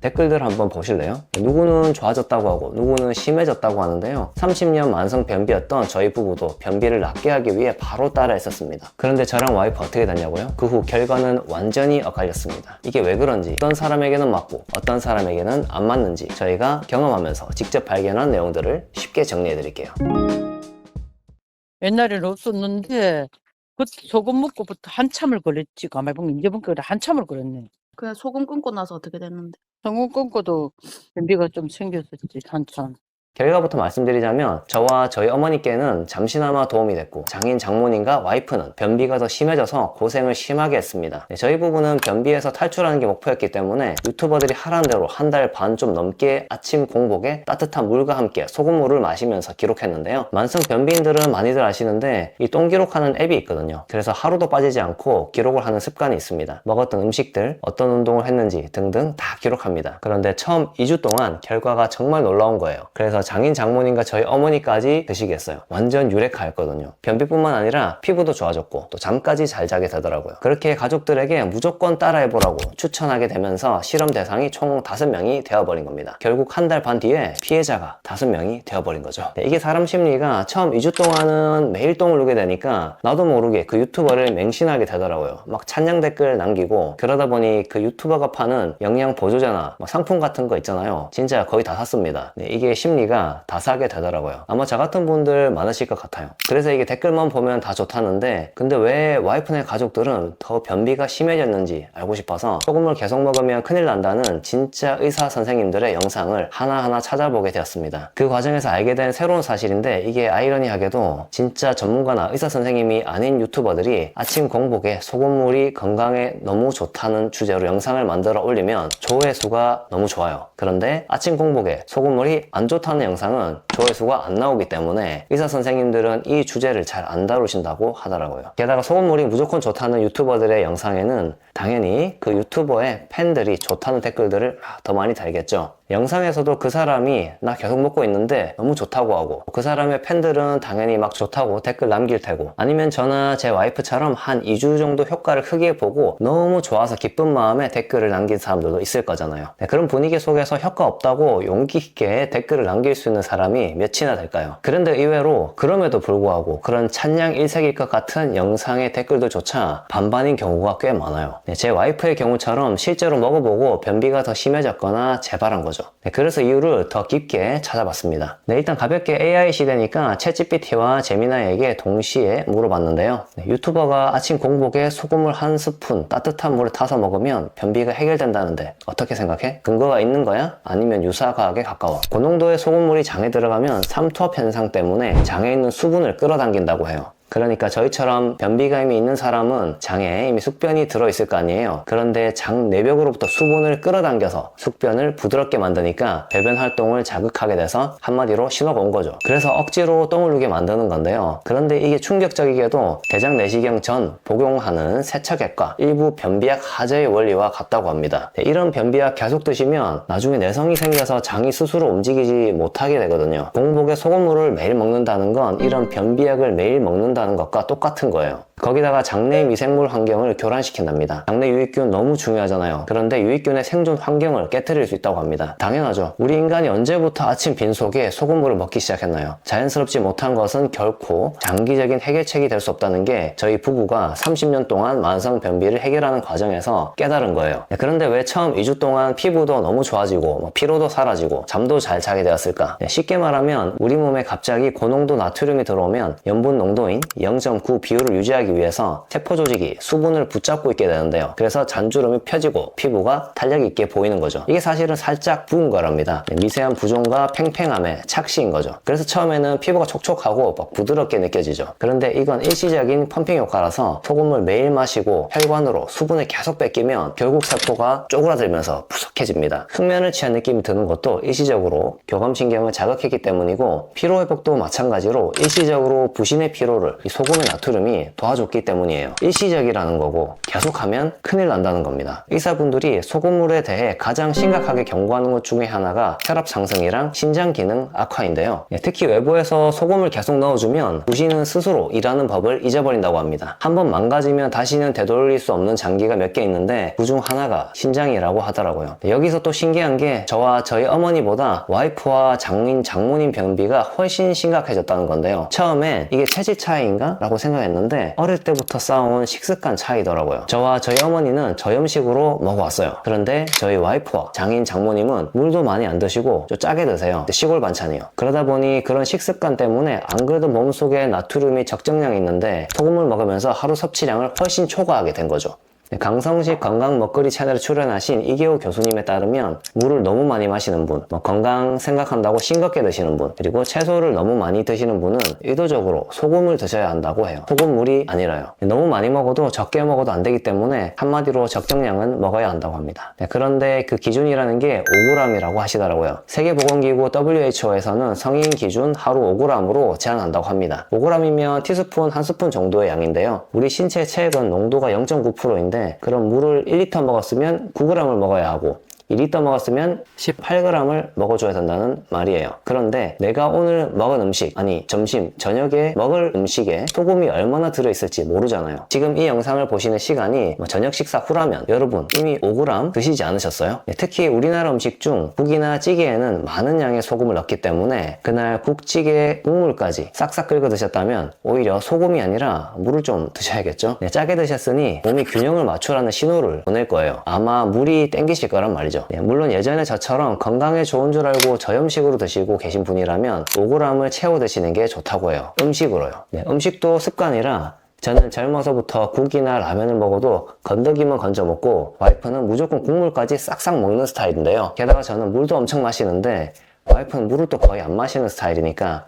댓글들 한번 보실래요? 누구는 좋아졌다고 하고 누구는 심해졌다고 하는데요. 30년 만성 변비였던 저희 부부도 변비를 낫게 하기 위해 바로 따라 했었습니다. 그런데 저랑 와이프 어떻게 됐냐고요? 그 후 결과는 완전히 엇갈렸습니다. 이게 왜 그런지, 어떤 사람에게는 맞고 어떤 사람에게는 안 맞는지 저희가 경험하면서 직접 발견한 내용들을 쉽게 정리해 드릴게요. 옛날에는 없었는데 그 소금 먹고부터 한참을 걸렸지. 가만히 보면 이제 보니까 한참을 걸렸네. 그냥 소금 끊고 나서 어떻게 됐는데? 소금 끊고도 변비가 좀 생겼었지 한참. 결과부터 말씀드리자면 저와 저희 어머니께는 잠시나마 도움이 됐고 장인 장모님과 와이프는 변비가 더 심해져서 고생을 심하게 했습니다. 저희 부부는 변비에서 탈출하는 게 목표였기 때문에 유튜버들이 하라는 대로 한 달 반 좀 넘게 아침 공복에 따뜻한 물과 함께 소금물을 마시면서 기록했는데요. 만성 변비인들은 많이들 아시는데 이 똥 기록하는 앱이 있거든요. 그래서 하루도 빠지지 않고 기록을 하는 습관이 있습니다. 먹었던 음식들, 어떤 운동을 했는지 등등 다 기록합니다. 그런데 처음 2주 동안 결과가 정말 놀라운 거예요. 그래서 장인 장모님과 저희 어머니까지 드시게 했어요. 완전 유레카였거든요. 변비뿐만 아니라 피부도 좋아졌고 또 잠까지 잘 자게 되더라고요. 그렇게 가족들에게 무조건 따라해보라고 추천하게 되면서 실험 대상이 총 5명이 되어버린 겁니다. 결국 한 달 반 뒤에 피해자가 5명이 되어버린 거죠. 이게 사람 심리가 처음 2주 동안은 매일 똥을 누게 되니까 나도 모르게 그 유튜버를 맹신하게 되더라고요. 막 찬양 댓글 남기고 그러다 보니 그 유튜버가 파는 영양 보조제나 상품 같은 거 있잖아요. 진짜 거의 다 샀습니다. 이게 심리가 다 사게 되더라고요. 아마 저 같은 분들 많으실 것 같아요. 그래서 이게 댓글만 보면 다 좋다는데 근데 왜 와이프네 가족들은 더 변비가 심해졌는지 알고 싶어서 소금을 계속 먹으면 큰일 난다는 진짜 의사 선생님들의 영상을 하나하나 찾아보게 되었습니다. 그 과정에서 알게 된 새로운 사실인데 이게 아이러니하게도 진짜 전문가나 의사 선생님이 아닌 유튜버들이 아침 공복에 소금물이 건강에 너무 좋다는 주제로 영상을 만들어 올리면 조회수가 너무 좋아요. 그런데 아침 공복에 소금물이 안 좋다는 영상은 조회수가 안 나오기 때문에 의사 선생님들은 이 주제를 잘 안 다루신다고 하더라고요. 게다가 소금물이 무조건 좋다는 유튜버들의 영상에는 당연히 그 유튜버의 팬들이 좋다는 댓글들을 더 많이 달겠죠. 영상에서도 그 사람이 나 계속 먹고 있는데 너무 좋다고 하고 그 사람의 팬들은 당연히 막 좋다고 댓글 남길 테고 아니면 저나 제 와이프처럼 한 2주 정도 효과를 크게 보고 너무 좋아서 기쁜 마음에 댓글을 남긴 사람들도 있을 거잖아요. 그런 분위기 속에서 효과 없다고 용기 있게 댓글을 남길 수 있는 사람이 몇이나 될까요? 그런데 의외로 그럼에도 불구하고 그런 찬양 일색일 것 같은 영상의 댓글들조차 반반인 경우가 꽤 많아요. 제 와이프의 경우처럼 실제로 먹어보고 변비가 더 심해졌거나 재발한 거죠. 그래서 이유를 더 깊게 찾아봤습니다. 일단 가볍게 AI 시대니까 챗GPT와 제미나이에게 동시에 물어봤는데요. 유튜버가 아침 공복에 소금을 한 스푼 따뜻한 물에 타서 먹으면 변비가 해결된다는데 어떻게 생각해? 근거가 있는 거야? 아니면 유사과학에 가까워? 고농도의 소금물이 장에 들어가면 삼투압 현상 때문에 장에 있는 수분을 끌어당긴다고 해요. 그러니까 저희처럼 변비감이 있는 사람은 장에 이미 숙변이 들어있을 거 아니에요. 그런데 장 내벽으로부터 수분을 끌어당겨서 숙변을 부드럽게 만드니까 배변 활동을 자극하게 돼서 한마디로 신호가 온 거죠. 그래서 억지로 똥을 누게 만드는 건데요. 그런데 이게 충격적이게도 대장 내시경 전 복용하는 세척액과 일부 변비약 하저의 원리와 같다고 합니다. 이런 변비약 계속 드시면 나중에 내성이 생겨서 장이 스스로 움직이지 못하게 되거든요. 공복에 소금물을 매일 먹는다는 건 이런 변비약을 매일 먹는다는 것과 똑같은 거예요. 거기다가 장내 미생물 환경을 교란시킨답니다. 장내 유익균 너무 중요하잖아요. 그런데 유익균의 생존 환경을 깨트릴 수 있다고 합니다. 당연하죠. 우리 인간이 언제부터 아침 빈속에 소금물을 먹기 시작했나요? 자연스럽지 못한 것은 결코 장기적인 해결책이 될 수 없다는 게 저희 부부가 30년 동안 만성 변비를 해결하는 과정에서 깨달은 거예요. 그런데 왜 처음 2주 동안 피부도 너무 좋아지고 피로도 사라지고 잠도 잘 자게 되었을까? 쉽게 말하면 우리 몸에 갑자기 고농도 나트륨이 들어오면 염분 농도인 0.9 비율을 유지하기 위해서 세포 조직이 수분을 붙잡고 있게 되는데요. 그래서 잔주름이 펴지고 피부가 탄력 있게 보이는 거죠. 이게 사실은 살짝 부은 거랍니다. 미세한 부종과 팽팽함의 착시인 거죠. 그래서 처음에는 피부가 촉촉하고 막 부드럽게 느껴지죠. 그런데 이건 일시적인 펌핑 효과라서 소금을 매일 마시고 혈관으로 수분을 계속 뺏기면 결국 세포가 쪼그라들면서 푸석해집니다. 숙면을 취한 느낌이 드는 것도 일시적으로 교감신경을 자극했기 때문이고 피로회복도 마찬가지로 일시적으로 부신의 피로를 이 소금의 나트륨이 도와줬기 때문이에요. 일시적이라는 거고 계속하면 큰일 난다는 겁니다. 의사분들이 소금물에 대해 가장 심각하게 경고하는 것 중에 하나가 혈압 상승이랑 신장 기능 악화인데요. 특히 외부에서 소금을 계속 넣어주면 부신은 스스로 일하는 법을 잊어버린다고 합니다. 한번 망가지면 다시는 되돌릴 수 없는 장기가 몇 개 있는데 그중 하나가 신장이라고 하더라고요. 여기서 또 신기한 게 저와 저희 어머니보다 와이프와 장모님 변비가 훨씬 심각해졌다는 건데요. 처음엔 이게 체질 차이인가? 라고 생각했는데 어릴 때부터 쌓아온 식습관 차이더라고요. 저와 저희 어머니는 저염식으로 먹어왔어요. 그런데 저희 와이프와 장모님은 물도 많이 안 드시고 좀 짜게 드세요. 시골 반찬이요. 그러다 보니 그런 식습관 때문에 안 그래도 몸속에 나트륨이 적정량이 있는데 소금을 먹으면서 하루 섭취량을 훨씬 초과하게 된 거죠. 강성식 건강 먹거리 채널에 출연하신 이계호 교수님에 따르면 물을 너무 많이 마시는 분, 건강 생각한다고 싱겁게 드시는 분, 그리고 채소를 너무 많이 드시는 분은 의도적으로 소금을 드셔야 한다고 해요. 소금물이 아니라요. 너무 많이 먹어도 적게 먹어도 안 되기 때문에 한마디로 적정량은 먹어야 한다고 합니다. 그런데 그 기준이라는 게 5g이라고 하시더라고요. 세계보건기구 WHO에서는 성인 기준 하루 5g으로 제한한다고 합니다. 5g이면 티스푼 한 스푼 정도의 양인데요. 우리 신체 체액은 농도가 0.9%인데 그럼 물을 1리터 먹었으면 9g을 먹어야 하고 2리터 먹었으면 18g을 먹어줘야 된다는 말이에요. 그런데 내가 오늘 먹은 음식, 아니 점심, 저녁에 먹을 음식에 소금이 얼마나 들어있을지 모르잖아요. 지금 이 영상을 보시는 시간이 저녁 식사 후라면 여러분 이미 5g 드시지 않으셨어요? 특히 우리나라 음식 중 국이나 찌개에는 많은 양의 소금을 넣기 때문에 그날 국, 찌개, 국물까지 싹싹 긁어 드셨다면 오히려 소금이 아니라 물을 좀 드셔야겠죠? 짜게 드셨으니 몸이 균형을 맞추라는 신호를 보낼 거예요. 아마 물이 땡기실 거란 말이죠. 물론 예전에 저처럼 건강에 좋은 줄 알고 저염식으로 드시고 계신 분이라면 5g을 채워 드시는 게 좋다고 해요. 음식으로요. 음식도 습관이라 저는 젊어서부터 국이나 라면을 먹어도 건더기만 건져 먹고 와이프는 무조건 국물까지 싹싹 먹는 스타일인데요. 게다가 저는 물도 엄청 마시는데 와이프는 물을 또 거의 안 마시는 스타일이니까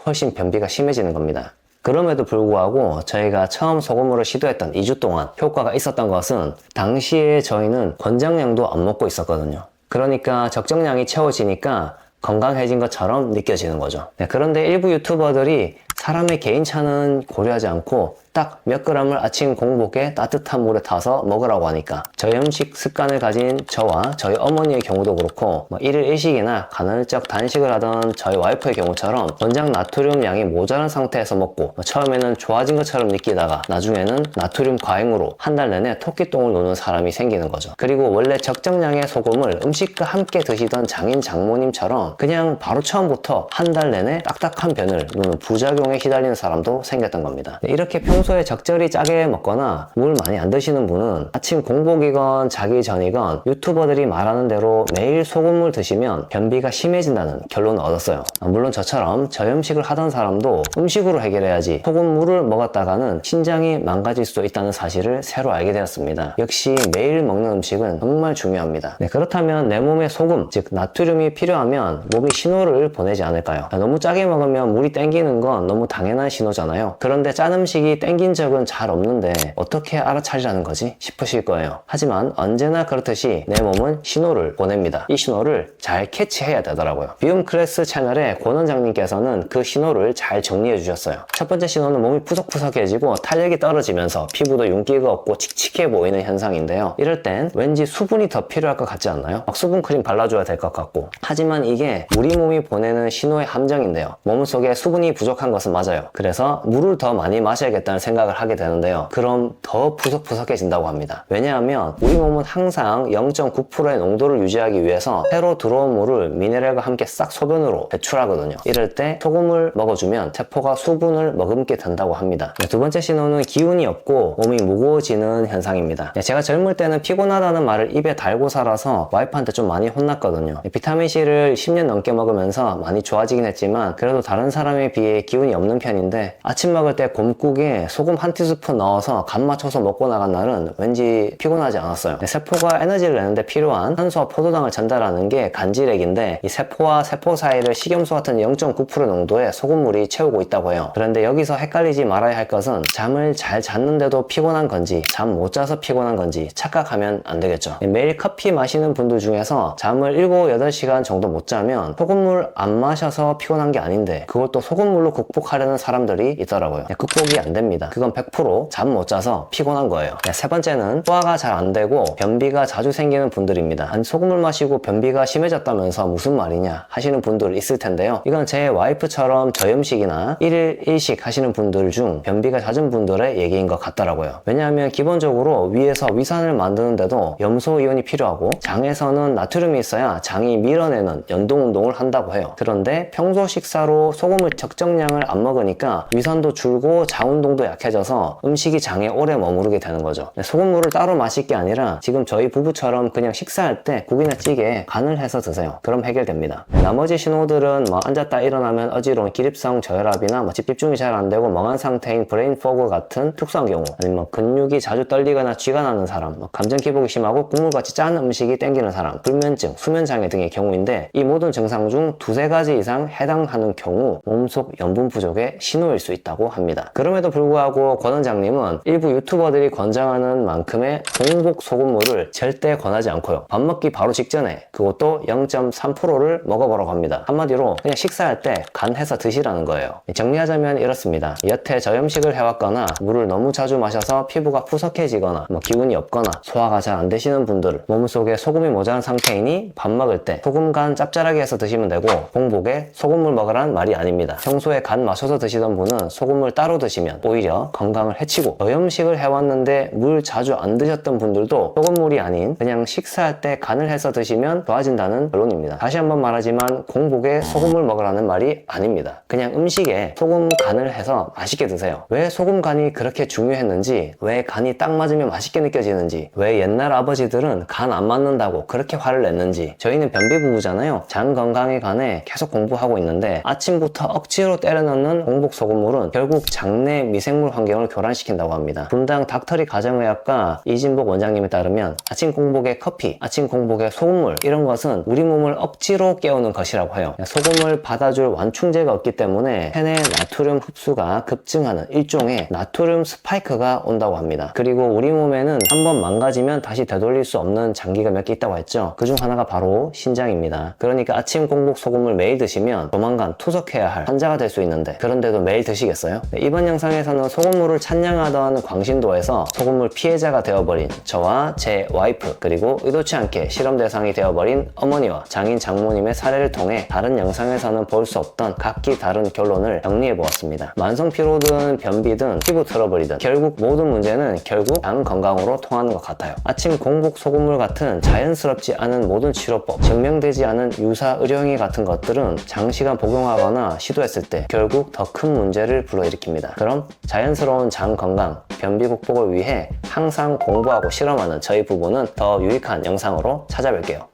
훨씬 변비가 심해지는 겁니다. 그럼에도 불구하고 저희가 처음 소금물을 시도했던 2주 동안 효과가 있었던 것은 당시에 저희는 권장량도 안 먹고 있었거든요. 그러니까 적정량이 채워지니까 건강해진 것처럼 느껴지는 거죠. 그런데 일부 유튜버들이 사람의 개인차는 고려하지 않고 딱 몇 g을 아침 공복에 따뜻한 물에 타서 먹으라고 하니까 저염식 습관을 가진 저와 저희 어머니의 경우도 그렇고 일일 일식이나 간헐적 단식을 하던 저희 와이프의 경우처럼 권장 나트륨 양이 모자란 상태에서 먹고 처음에는 좋아진 것처럼 느끼다가 나중에는 나트륨 과잉으로 한 달 내내 토끼똥을 노는 사람이 생기는 거죠. 그리고 원래 적정량의 소금을 음식과 함께 드시던 장모님처럼 그냥 바로 처음부터 한 달 내내 딱딱한 변을 노는 부작용에 시달리는 사람도 생겼던 겁니다. 이렇게 평소에 적절히 짜게 먹거나 물 많이 안 드시는 분은 아침 공복이건 자기 전이건 유튜버들이 말하는 대로 매일 소금물 드시면 변비가 심해진다는 결론을 얻었어요. 물론 저처럼 저염식을 하던 사람도 음식으로 해결해야지 소금물을 먹었다가는 신장이 망가질 수도 있다는 사실을 새로 알게 되었습니다. 역시 매일 먹는 음식은 정말 중요합니다. 그렇다면 내 몸에 소금, 즉 나트륨이 필요하면 몸이 신호를 보내지 않을까요? 너무 짜게 먹으면 물이 땡기는 건 너무 당연한 신호잖아요. 그런데 짠 음식이 땡긴 적은 잘 없는데 어떻게 알아차리라는 거지? 싶으실 거예요. 하지만 언제나 그렇듯이 내 몸은 신호를 보냅니다. 이 신호를 잘 캐치해야 되더라고요. 비움 클래스 채널의 권 원장님께서는 그 신호를 잘 정리해 주셨어요. 첫 번째 신호는 몸이 푸석푸석해지고 탄력이 떨어지면서 피부도 윤기가 없고 칙칙해 보이는 현상인데요. 이럴 땐 왠지 수분이 더 필요할 것 같지 않나요? 막 수분 크림 발라줘야 될 것 같고. 하지만 이게 우리 몸이 보내는 신호의 함정인데요. 몸속에 수분이 부족한 것은 맞아요. 그래서 물을 더 많이 마셔야겠다는 생각을 하게 되는데요. 그럼 더 푸석푸석해진다고 합니다. 왜냐하면 우리 몸은 항상 0.9%의 농도를 유지하기 위해서 새로 들어온 물을 미네랄과 함께 싹 소변으로 배출하거든요. 이럴 때 소금을 먹어주면 세포가 수분을 머금게 된다고 합니다. 두 번째 신호는 기운이 없고 몸이 무거워지는 현상입니다. 제가 젊을 때는 피곤하다는 말을 입에 달고 살아서 와이프한테 좀 많이 혼났거든요. 비타민C를 10년 넘게 먹으면서 많이 좋아지긴 했지만 그래도 다른 사람에 비해 기운이 없는 편인데 아침 먹을 때 곰국에 소금 한 티스푼 넣어서 간 맞춰서 먹고 나간 날은 왠지 피곤하지 않았어요. 세포가 에너지를 내는데 필요한 산소와 포도당을 전달하는 게 간질액인데 이 세포와 세포 사이를 식염수 같은 0.9% 농도의 소금물이 채우고 있다고 해요. 그런데 여기서 헷갈리지 말아야 할 것은 잠을 잘 잤는데도 피곤한 건지 잠 못 자서 피곤한 건지 착각하면 안 되겠죠. 매일 커피 마시는 분들 중에서 잠을 7, 8시간 정도 못 자면 소금물 안 마셔서 피곤한 게 아닌데 그걸 또 소금물로 극복하려 극복하려는 사람들이 있더라고요. 극복이 안 됩니다. 그건 100% 잠 못 자서 피곤한 거예요. 세 번째는 소화가 잘 안 되고 변비가 자주 생기는 분들입니다. 아니, 소금을 마시고 변비가 심해졌다면서 무슨 말이냐 하시는 분들 있을 텐데요. 이건 제 와이프처럼 저염식이나 1일 1식 하시는 분들 중 변비가 잦은 분들의 얘기인 것 같더라고요. 왜냐하면 기본적으로 위에서 위산을 만드는데도 염소 이온이 필요하고 장에서는 나트륨이 있어야 장이 밀어내는 연동 운동을 한다고 해요. 그런데 평소 식사로 소금을 적정량을 안 먹으니까 위산도 줄고 장 운동도 약해져서 음식이 장에 오래 머무르게 되는 거죠. 소금물을 따로 마실 게 아니라 지금 저희 부부처럼 그냥 식사할 때 국이나 찌개에 간을 해서 드세요. 그럼 해결됩니다. 나머지 신호들은 앉았다 일어나면 어지러운 기립성 저혈압이나 집중이 잘 안 되고 멍한 상태인 브레인 포그 같은 특수한 경우, 아니면 근육이 자주 떨리거나 쥐가 나는 사람, 감정 기복이 심하고 국물같이 짠 음식이 땡기는 사람, 불면증, 수면장애 등의 경우인데 이 모든 증상 중 두세 가지 이상 해당하는 경우 몸속 염분 부족의 신호일 수 있다고 합니다. 그럼에도 불구하고 권 원장님은 일부 유튜버들이 권장하는 만큼의 공복 소금물을 절대 권하지 않고요. 밥 먹기 바로 직전에 그것도 0.3%를 먹어보라고 합니다. 한마디로 그냥 식사할 때 간해서 드시라는 거예요. 정리하자면 이렇습니다. 여태 저염식을 해왔거나 물을 너무 자주 마셔서 피부가 푸석해지거나 기운이 없거나 소화가 잘 안 되시는 분들, 몸속에 소금이 모자란 상태이니 밥 먹을 때 소금 간 짭짤하게 해서 드시면 되고 공복에 소금물 먹으라는 말이 아닙니다. 평소에 간 마셔서 드시던 분은 소금물 따로 드시면 오히려 건강을 해치고, 저염식을 해왔는데 물 자주 안 드셨던 분들도 소금물이 아닌 그냥 식사할 때 간을 해서 드시면 좋아진다는 결론입니다. 다시 한번 말하지만 공복에 소금물 먹으라는 말이 아닙니다. 그냥 음식에 소금 간을 해서 맛있게 드세요. 왜 소금 간이 그렇게 중요했는지, 왜 간이 딱 맞으면 맛있게 느껴지는지, 왜 옛날 아버지들은 간 안 맞는다고 그렇게 화를 냈는지. 저희는 변비 부부잖아요. 장 건강에 관해 계속 공부하고 있는데 아침부터 억지로 때려 넣는 공복 소금물은 결국 장내 미생물 환경을 교란시킨다고 합니다. 분당 닥터리 가정의학과 이진복 원장님에 따르면 아침 공복에 커피, 아침 공복에 소금물, 이런 것은 우리 몸을 억지로 깨우는 것이라고 해요. 소금을 받아줄 완충제가 없기 때문에 체내 나트륨 흡수가 급증하는 일종의 나트륨 스파이크가 온다고 합니다. 그리고 우리 몸에는 한번 망가지면 다시 되돌릴 수 없는 장기가 몇 개 있다고 했죠. 그중 하나가 바로 신장입니다. 그러니까 아침 공복 소금을 매일 드시면 조만간 투석해야 할 환자가 될 수 있는데, 그런데도 매일 드시겠어요? 이번 영상에서는 소금물을 찬양하던 광신도에서 소금물 피해자가 되어버린 저와 제 와이프, 그리고 의도치 않게 실험 대상이 되어버린 어머니와 장인 장모님의 사례를 통해 다른 영상에서는 볼 수 없던 각기 다른 결론을 정리해보았습니다. 만성 피로든 변비든 피부 트러블이든 결국 모든 문제는 결국 장 건강으로 통하는 것 같아요. 아침 공복 소금물 같은 자연스럽지 않은 모든 치료법, 증명되지 않은 유사 의료행위 같은 것들은 장시간 복용하거나 시도했을 때 결국 더 큰 문제를 불러일으킵니다. 그럼 자연스러운 장 건강, 변비 극복을 위해 항상 공부하고 실험하는 저희 부부는 더 유익한 영상으로 찾아뵐게요.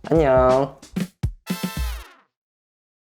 안녕.